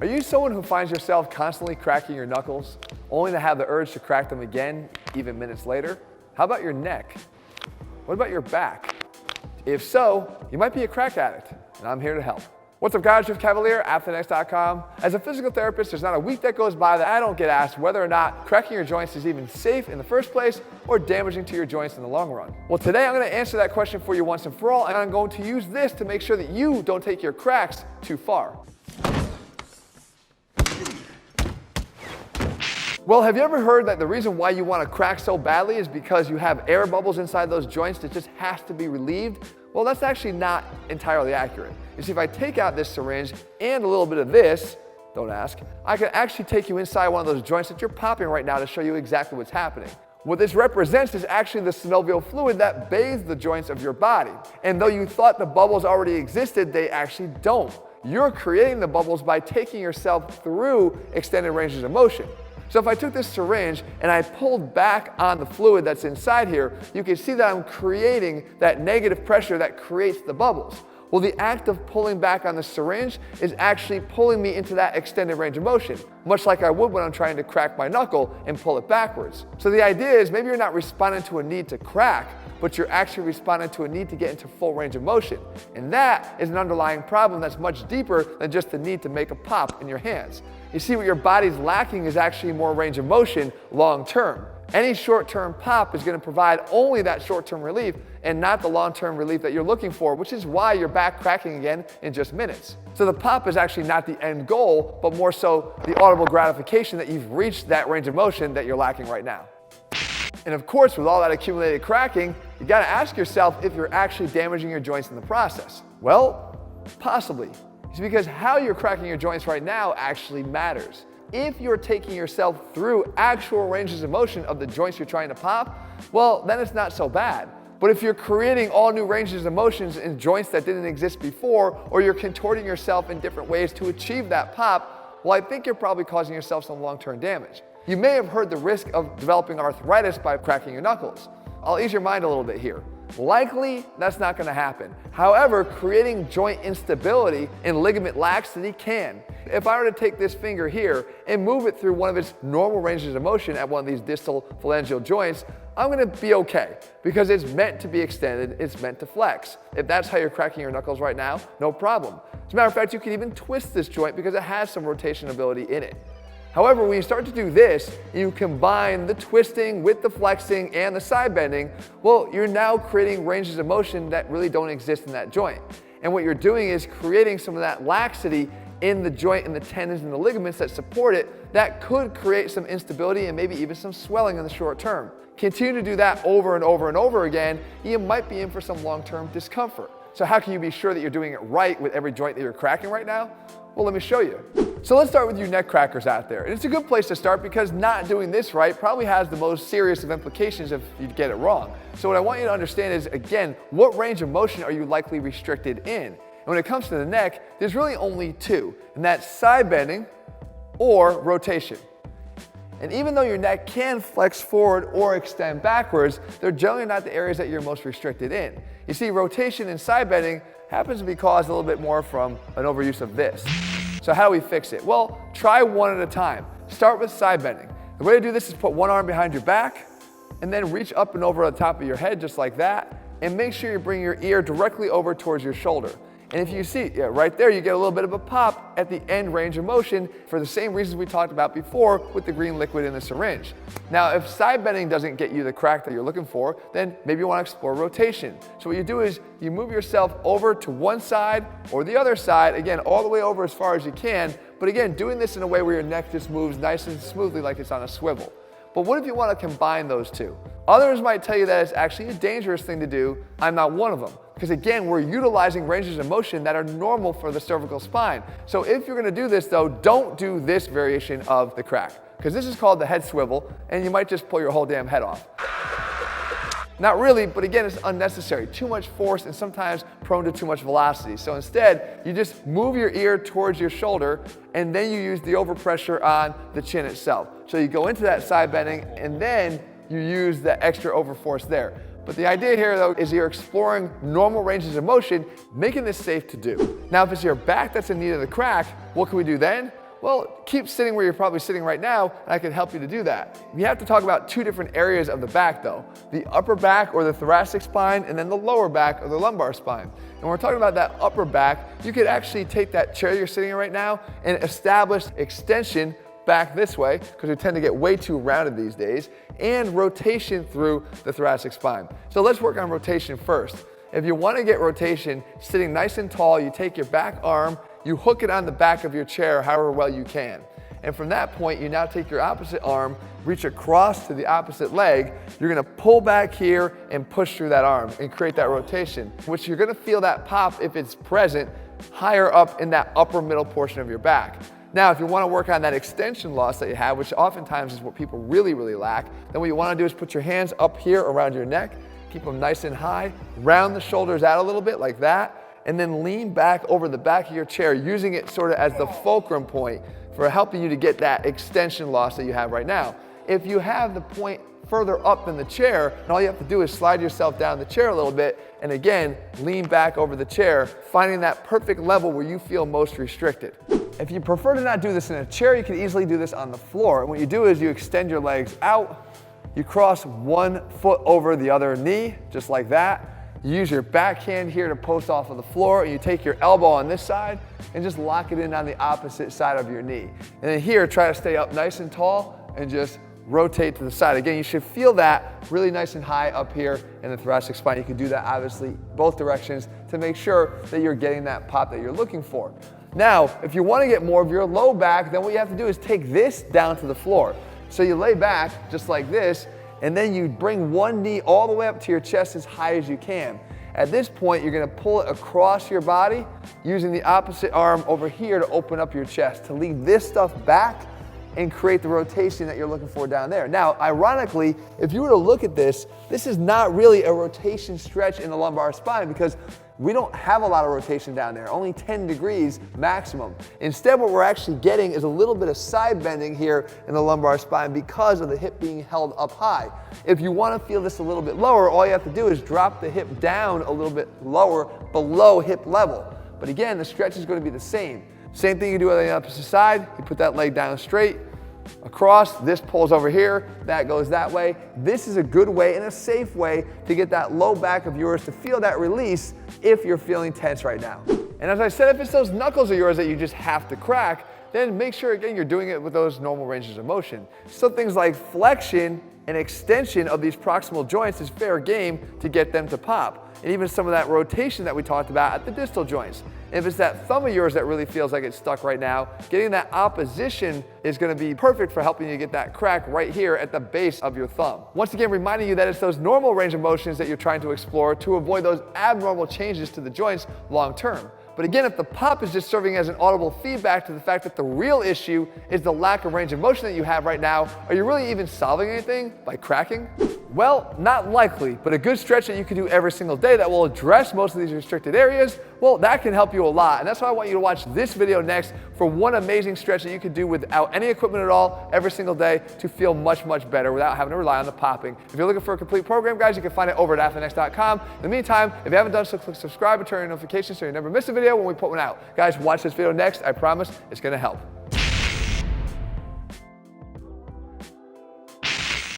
Are you someone who finds yourself constantly cracking your knuckles, only to have the urge to crack them again, even minutes later? How about your neck? What about your back? If so, you might be a crack addict, and I'm here to help. What's up guys, Jeff Cavaliere, AthleanX.com. As a physical therapist, there's not a week that goes by that I don't get asked whether or not cracking your joints is even safe in the first place or damaging to your joints in the long run. Well, today I'm going to answer that question for you once and for all, and I'm going to use this to make sure that you don't take your cracks too far. Well, have you ever heard that the reason why you want to crack so badly is because you have air bubbles inside those joints that just has to be relieved? Well, that's actually not entirely accurate. You see, if I take out this syringe and a little bit of this, don't ask, I can actually take you inside one of those joints that you're popping right now to show you exactly what's happening. What this represents is actually the synovial fluid that bathes the joints of your body. And though you thought the bubbles already existed, they actually don't. You're creating the bubbles by taking yourself through extended ranges of motion. So if I took this syringe and I pulled back on the fluid that's inside here, you can see that I'm creating that negative pressure that creates the bubbles. Well, the act of pulling back on the syringe is actually pulling me into that extended range of motion, much like I would when I'm trying to crack my knuckle and pull it backwards. So the idea is maybe you're not responding to a need to crack, but you're actually responding to a need to get into full range of motion. And that is an underlying problem that's much deeper than just the need to make a pop in your hands. You see, what your body's lacking is actually more range of motion long term. Any short-term pop is going to provide only that short-term relief and not the long-term relief that you're looking for, which is why you're back cracking again in just minutes. So the pop is actually not the end goal, but more so the audible gratification that you've reached that range of motion that you're lacking right now. And of course, with all that accumulated cracking, you got to ask yourself if you're actually damaging your joints in the process. Well, possibly. It's because how you're cracking your joints right now actually matters. If you're taking yourself through actual ranges of motion of the joints you're trying to pop, well, then it's not so bad. But if you're creating all new ranges of motions in joints that didn't exist before, or you're contorting yourself in different ways to achieve that pop, well, I think you're probably causing yourself some long-term damage. You may have heard the risk of developing arthritis by cracking your knuckles. I'll ease your mind a little bit here. Likely, that's not going to happen. However, creating joint instability and ligament laxity can. If I were to take this finger here and move it through one of its normal ranges of motion at one of these distal phalangeal joints, I'm going to be okay because it's meant to be extended, it's meant to flex. If that's how you're cracking your knuckles right now, no problem. As a matter of fact, you can even twist this joint because it has some rotation ability in it. However, when you start to do this, you combine the twisting with the flexing and the side bending, well, you're now creating ranges of motion that really don't exist in that joint. And what you're doing is creating some of that laxity in the joint and the tendons and the ligaments that support it that could create some instability and maybe even some swelling in the short term. Continue to do that over and over and over again, you might be in for some long-term discomfort. So how can you be sure that you're doing it right with every joint that you're cracking right now? Well, let me show you. So let's start with you neck crackers out there. And it's a good place to start because not doing this right probably has the most serious of implications if you get it wrong. So what I want you to understand is, again, what range of motion are you likely restricted in? And when it comes to the neck, there's really only two, and that's side bending or rotation. And even though your neck can flex forward or extend backwards, they're generally not the areas that you're most restricted in. You see, rotation and side bending happens to be caused a little bit more from an overuse of this. So how do we fix it? Well, try one at a time. Start with side bending. The way to do this is put one arm behind your back and then reach up and over the top of your head just like that, and make sure you bring your ear directly over towards your shoulder. And if you see, right there, you get a little bit of a pop at the end range of motion for the same reasons we talked about before with the green liquid in the syringe. Now, if side bending doesn't get you the crack that you're looking for, then maybe you want to explore rotation. So what you do is you move yourself over to one side or the other side, again, all the way over as far as you can, but again, doing this in a way where your neck just moves nice and smoothly like it's on a swivel. But what if you want to combine those two? Others might tell you that it's actually a dangerous thing to do. I'm not one of them. Because again, we're utilizing ranges of motion that are normal for the cervical spine. So if you're going to do this though, don't do this variation of the crack. Because this is called the head swivel, and you might just pull your whole damn head off. Not really, but again, it's unnecessary. Too much force and sometimes prone to too much velocity. So instead, you just move your ear towards your shoulder, and then you use the overpressure on the chin itself. So you go into that side bending, and then you use the extra overforce there. But the idea here, though, is you're exploring normal ranges of motion, making this safe to do. Now, if it's your back that's in need of the crack, what can we do then? Well, keep sitting where you're probably sitting right now, and I can help you to do that. We have to talk about two different areas of the back though. The upper back or the thoracic spine, and then the lower back or the lumbar spine. And when we're talking about that upper back, you could actually take that chair you're sitting in right now and establish extension back this way, because we tend to get way too rounded these days, and rotation through the thoracic spine. So let's work on rotation first. If you want to get rotation sitting nice and tall, you take your back arm, you hook it on the back of your chair however well you can. And from that point, you now take your opposite arm, reach across to the opposite leg. You're gonna pull back here and push through that arm and create that rotation, which you're gonna feel that pop if it's present higher up in that upper middle portion of your back. Now, if you want to work on that extension loss that you have, which oftentimes is what people really lack, then what you want to do is put your hands up here around your neck, keep them nice and high, round the shoulders out a little bit like that, and then lean back over the back of your chair, using it sort of as the fulcrum point for helping you to get that extension loss that you have right now. If you have the point further up in the chair, and all you have to do is slide yourself down the chair a little bit, and again, lean back over the chair, finding that perfect level where you feel most restricted. If you prefer to not do this in a chair, you can easily do this on the floor. And what you do is you extend your legs out, you cross one foot over the other knee, just like that. You use your backhand here to post off of the floor, and you take your elbow on this side and just lock it in on the opposite side of your knee. And then here, try to stay up nice and tall and just rotate to the side. Again, you should feel that really nice and high up here in the thoracic spine. You can do that obviously both directions to make sure that you're getting that pop that you're looking for. Now, if you want to get more of your low back, then what you have to do is take this down to the floor. So you lay back just like this, and then you bring one knee all the way up to your chest as high as you can. At this point, you're going to pull it across your body, using the opposite arm over here to open up your chest, to lead this stuff back and create the rotation that you're looking for down there. Now, ironically, if you were to look at this, this is not really a rotation stretch in the lumbar spine, because we don't have a lot of rotation down there, only 10 degrees maximum. Instead, what we're actually getting is a little bit of side bending here in the lumbar spine because of the hip being held up high. If you want to feel this a little bit lower, all you have to do is drop the hip down a little bit lower, below hip level. But again, the stretch is going to be the same. Same thing you do on the opposite side. You put that leg down straight, across, this pulls over here, that goes that way. This is a good way and a safe way to get that low back of yours to feel that release if you're feeling tense right now. And as I said, if it's those knuckles of yours that you just have to crack, then make sure again you're doing it with those normal ranges of motion. So things like flexion and extension of these proximal joints is fair game to get them to pop. And even some of that rotation that we talked about at the distal joints. If it's that thumb of yours that really feels like it's stuck right now, getting that opposition is going to be perfect for helping you get that crack right here at the base of your thumb. Once again, reminding you that it's those normal range of motions that you're trying to explore to avoid those abnormal changes to the joints long term. But again, if the pop is just serving as an audible feedback to the fact that the real issue is the lack of range of motion that you have right now, are you really even solving anything by cracking? Well, not likely, but a good stretch that you can do every single day that will address most of these restricted areas, well, that can help you a lot. And that's why I want you to watch this video next for one amazing stretch that you can do without any equipment at all every single day to feel much better without having to rely on the popping. If you're looking for a complete program, guys, you can find it over at AthleanX.com. In the meantime, if you haven't done so, click subscribe and turn on notifications so you never miss a video when we put one out. Guys, watch this video next. I promise it's going to help.